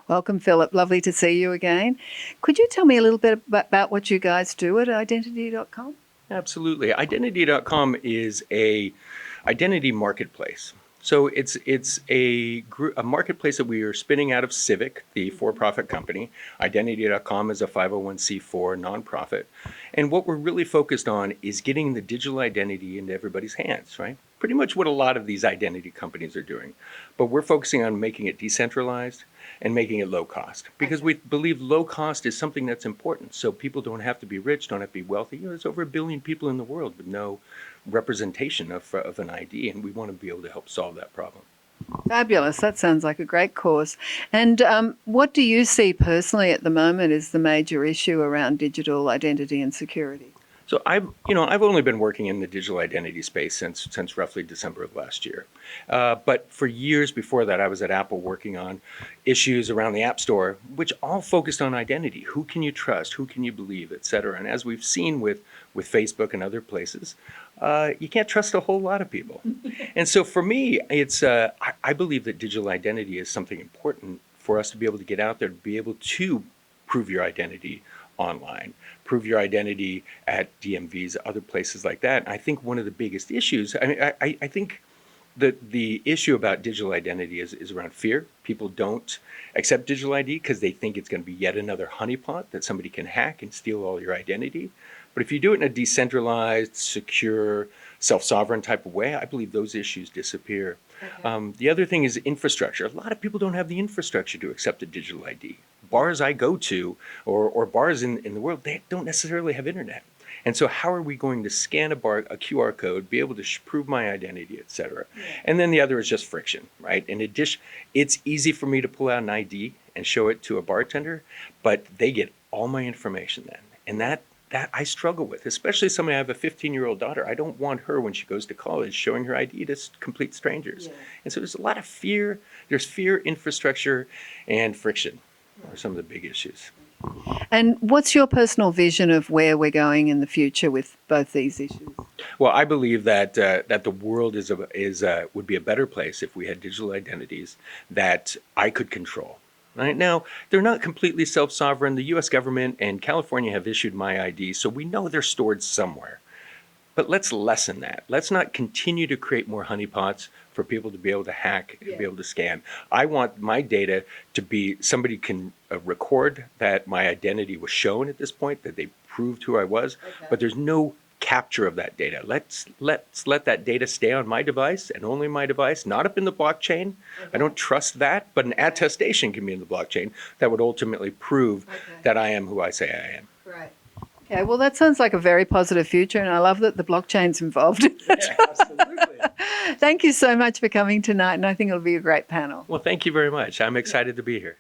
Welcome, Phillip. Lovely to see you again. Could you tell me a little bit about what you guys do at identity.com? Absolutely. Identity.com is a identity marketplace. So it's a marketplace that we are spinning out of Civic, the for-profit company. Identity.com is a 501c4 nonprofit. And what we're really focused on is getting the digital identity into everybody's hands, right? Pretty much what a lot of these identity companies are doing. But we're focusing on making it decentralized and making it low cost, because we believe low cost is something that's important. So people don't have to be rich, don't have to be wealthy. There's over 1 billion people in the world with no representation of an ID, and we want to be able to help solve that problem. Fabulous. That sounds like a great cause. And what do you see personally at the moment as the major issue around digital identity and security? So I've only been working in the digital identity space since roughly December of last year. But for years before that, I was at Apple working on issues around the App Store, which all focused on identity. Who can you trust? Who can you believe, et cetera? And as we've seen with Facebook and other places, you can't trust a whole lot of people. And so for me, I believe that digital identity is something important for us to be able to get out there, to be able to prove your identity online, prove your identity at DMVs, other places like that. And I think one of the biggest issues, I think that the issue about digital identity is around fear. People don't accept digital ID because they think it's going to be yet another honeypot that somebody can hack and steal all your identity. But if you do it in a decentralized, secure, self-sovereign type of way, I believe those issues disappear. Okay. The other thing is infrastructure. A lot of people don't have the infrastructure to accept a digital ID. Bars I go to, or bars in the world, they don't necessarily have internet. And so how are we going to scan a QR code, be able to prove my identity, et cetera? Yeah. And then the other is just friction, right? In addition, it's easy for me to pull out an ID and show it to a bartender, but they get all my information then. And that I struggle with, especially somebody. I have a 15-year-old daughter. I don't want her, when she goes to college, showing her ID to complete strangers. Yeah. And so there's a lot of fear. There's fear, infrastructure, and friction are some of the big issues. And what's your personal vision of where we're going in the future with both these issues? Well, I believe that the world would be a better place if we had digital identities that I could control. Right now, they're not completely self-sovereign. The U.S. government and California have issued my ID, so we know they're stored somewhere. But let's lessen that. Let's not continue to create more honeypots for people to be able to hack and be able to scan. I want my data to be, somebody can record that my identity was shown at this point, that they proved who I was, but there's no capture of that data. Let's let that data stay on my device and only my device, not up in the blockchain. I don't trust that, but an attestation can be in the blockchain that would ultimately prove that I am who I say I am. Right. Okay, well, that sounds like a very positive future, and I love that the blockchain's involved. Yeah, absolutely. Thank you so much for coming tonight, and I think it'll be a great panel. Well, thank you very much. I'm excited to be here.